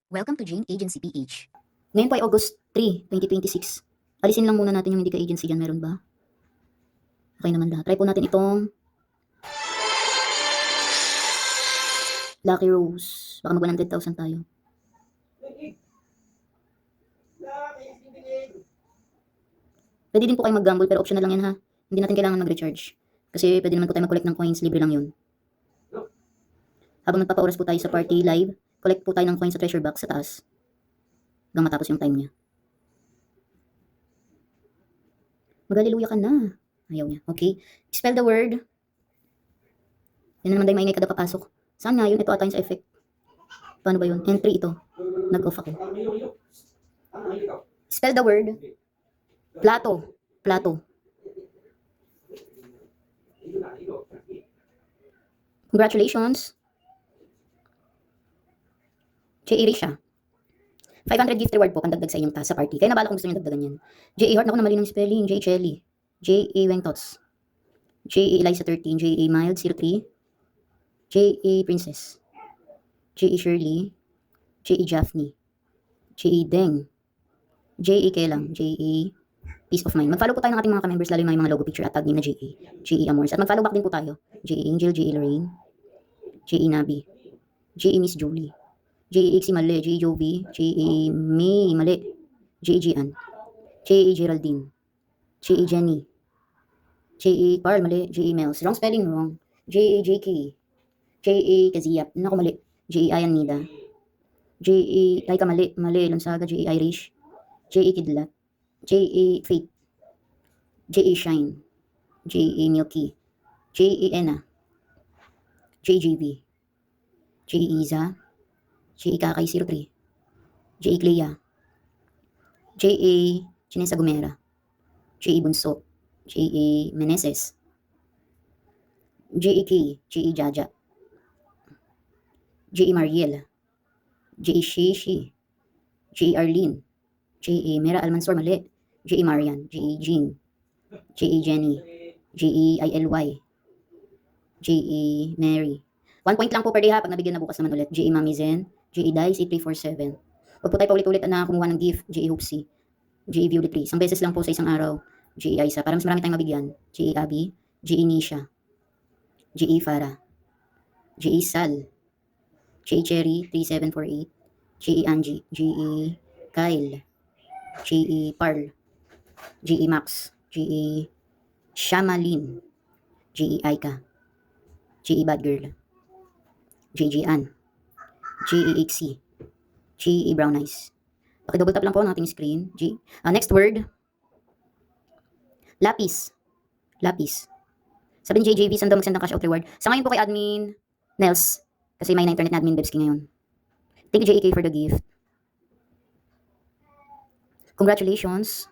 Welcome to Jane Agency PH. Ngayon po ay August 3, 2026. Alisin lang muna natin yung hindi ka-agency dyan. Meron ba? Okay naman lahat. Try po natin itong Lucky Rose. Baka mag 100,000 tayo. Pwede din po kayo mag-gamble pero optional lang yan ha. Hindi natin kailangan mag-recharge. Kasi pwede naman po tayo mag-collect ng coins. Libre lang yun. Habang nagpapaoras po tayo sa party live, collect po tayo ng coins sa treasure box sa taas. Hanggang matapos yung time niya. Mag-hallelujah ka na. Ayaw niya. Okay. Spell the word. Yan na naman dahil maingay kada papasok. Saan nga yun? Ito ata yung sa effect. Paano ba yun? Entry ito. Nag-off ako. Spell the word. Plato. Plato. Congratulations. J.A. Risha. 500 gift reward po pandagdag sa inyong task sa party. Kaya nabala kung gusto nyo dagdagan yan. J.A. Hart, naku, namalin ng spelling. J. Chelly. J.A. Wengtots. J.A. Eliza 13. J.A. Mild 03. J.A. Princess. J.A. Shirley. J.A. Jaffney. J.A. Deng. J.A. Kelang. J.A. Peace of Mind. Mag-follow po tayo ng ating mga ka-members, lalo yung mga logo picture at tag name na J.A. J.A. Amors. At mag-follow back din po tayo. J.A. Angel. J.A. Lorraine. J.A. Nabi. J.A. Miss Julie. J.A. Ixie Mali. J.A. Jovi. J.A. May Mali. J.A. Gian. J.A. Geraldine. J.A. Jenny. J.A. Parl Mali. J.A. Mels. Wrong spelling, wrong. J.A. J.K. J.A. Kaziyap. Naku, mali. J.A. Ayan Nida. J.A. Laika Mali. Mali. Lunsaga. J.A. Irish. J.A. Kidlat. J.A. Faith. J.A. Shine. J.A. Milky. J.A. Ena. J.J.V. J.A. Iza. J.A. Kakay 03. J.A. Clea. J.A. Chinesa Gumera. J.A. Bunso. J.A. Meneses. J.A. K. J.A. Jaja. J.A. Mariel. J.A. Shishi. J.A. Arlene. J.A. Mera Almansor Mali. J.A. Marian. J.A. Jean. J.A. Jenny. J.A. ILY. J.A. Mary. 1 point lang po per day ha, pag nabigyan na bukas naman ulit. J.A. Mami Zen. J.A. Dice 8347. Huwag po tayo paulit-ulit na kumuha ng gift. J.A. Hoopsie. J.A. Violet 3. Isang beses lang po sa isang araw. J.A. Isa. Para mas marami tayong mabigyan. J.A. Abby. J.A. Nisha. J.A. Farah. J.A. Sal. J.A. Cherry 3748. J.A. Angie. J.A. Kyle. J.A. Parl. J.A. Max. J.A. Shamalin. J.A. Aika. J.A. Bad Girl. J.J. Ann. J.A. Ixie. J.A. Brown Eyes. Paki-double tap lang po ng ating screen. Next word. Lapis. Lapis. Sabi ni JJV, saan daw mag-send ng cash out reward? Sa ngayon po kay admin Nels. Kasi may na-internet na admin Bebski ngayon. Thank you JAK for the gift. Congratulations.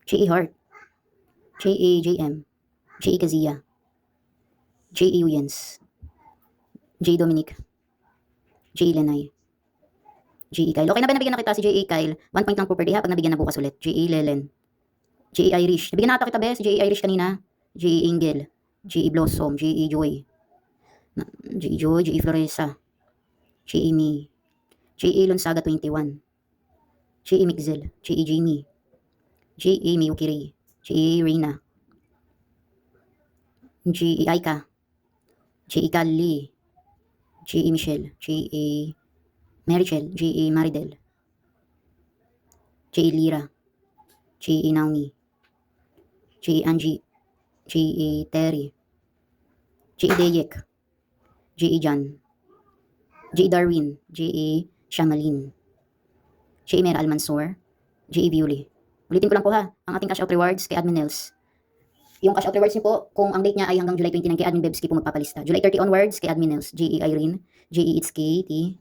J.A. Hart. J.A. JM. J.A. Kazia. J.A. Uyens. J. Dominic. J. Lenay. J.A. Kyle. Okay na ba nabigyan na kita si J.A. Kyle? 1 point lang po per day ha, pag nabigyan na bukas ulit. J.A. Lelen. J.A. Irish. Nabigyan na ata kita bes, J.A. Irish kanina. J.A. Angel. J.A. Blossom. J.A. Joy. J.A. Joy. J.A. Floresa. J.A. Me. J.A. Lonsaga 21. J.A. Mixel. J.A. Jamie. J.A. Miyuki Ray. J.A. Reina. J.A. Aika. J.A. Kali. J.A. Michelle. J.A. Marichel. J.A. Maridel. J.A. Lira. J.A. Naomi. J.A. Angie. J.A. Terry. J.A. Deyek. J.A. John. J.A. Darwin. J.A. Shamalin. J.A. Mera Almansor. J.A. Violi. Ulitin ko lang po ha, ang ating cash out rewards kay Admin Nels. Yung cash out rewards niyo po, kung ang date niya ay hanggang July 29 kay Admin Bebski po magpapalista. July 30 onwards kay Admin Nels. J.A. Irene. J.A. It's Katie.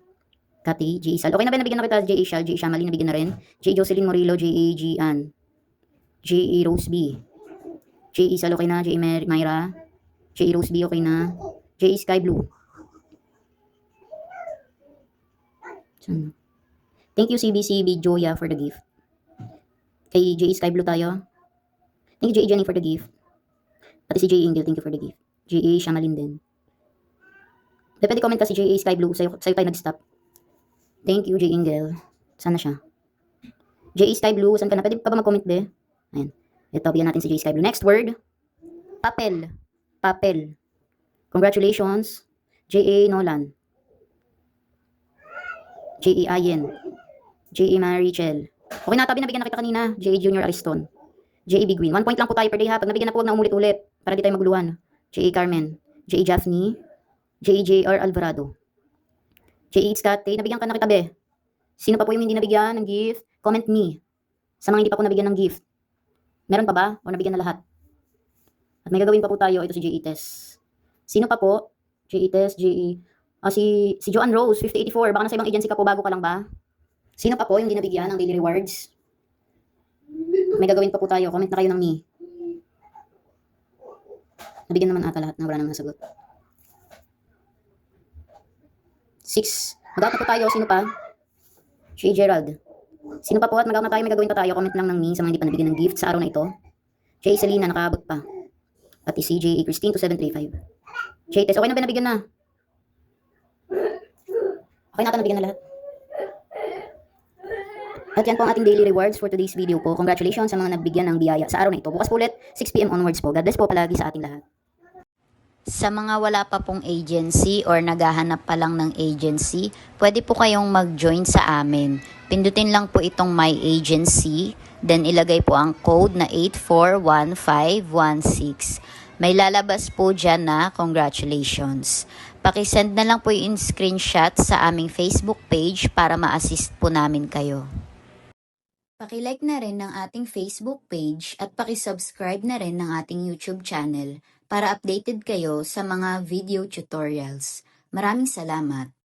Kati. J.A. Sal. Okay na ba nabigyan na kita? J.A. Shal. J.A. Shamalin nabigyan na rin. J.A. Jocelyn Morillo. J.A. Gian. J.A. Rose B. J.A. Sal okay na. J.A. Myra. J.A. Rose B okay na. J.A. Sky Blue. Thank you CBCB Joya for the gift. Kay J.A. Sky Blue tayo. Thank you J.A. Jenny for the gift. Pati si J.A. Angel, thank you for the gift. GA Shamalin din. Pwede comment kasi GA Sky Blue, sa'yo tayo nag-stop. Thank you, J. Angel. Sana siya. GA Sky Blue, saan ka na? Pwede pa ba mag-comment, be? Ayan. Ito, bigyan natin si GA Sky Blue. Next word. Papel. Papel. Congratulations. J.A. Nolan. J.A. Ayen. J.A. Marichel. Okay na, tabi nabigyan na kita kanina. J.A. Junior Ariston. J.A. Biguin. 1 point lang po tayo per day ha. Pag nabigyan na po, huwag na umulit-ulit. Para di tayo maguluhan. J.A. Carmen. J.A. Jaffney. J.A. J.R. Alvarado. J.A. Scate. Nabigyan ka na kita, be. Sino pa po yung hindi nabigyan ng gift? Comment me. Sa mga hindi pa po nabigyan ng gift. Meron pa ba? O nabigyan na lahat? At may gagawin pa po tayo. Ito si J.A. Tess. Sino pa po? J.A. Tess, J.A. Si Joanne Rose, 5084. Baka nasa ibang agency ka po, bago ka lang ba? Sino pa po yung hindi nabigyan ng daily rewards? May gagawin pa po tayo. Comment na kayo ng me. Nabigyan naman ata lahat na wala naman nasagot. 6. Mag-out na po tayo. Sino pa? J. Gerald. Sino pa po at mag-out na tayo? May gagawin pa tayo. Comment lang ng me sa mga hindi pa nabigyan ng gift sa araw na ito. J. Selena, nakaabot pa. Pati si J. Christine 2735. J. Tess, okay na ba nabigyan na? Okay na ata nabigyan na lahat. At yan po ang ating daily rewards for today's video po. Congratulations sa mga nabigyan ng biyaya sa araw na ito. Bukas po ulit, 6 PM onwards po. God bless po palagi sa ating lahat. Sa mga wala pa pong agency or naghahanap pa lang ng agency, pwede po kayong mag-join sa amin. Pindutin lang po itong My Agency, then ilagay po ang code na 841516. May lalabas po dyan na congratulations. Pakisend na lang po yung screenshot sa aming Facebook page para ma-assist po namin kayo. Pakilike na rin ng ating Facebook page at pakisubscribe na rin ng ating YouTube channel para updated kayo sa mga video tutorials. Maraming salamat!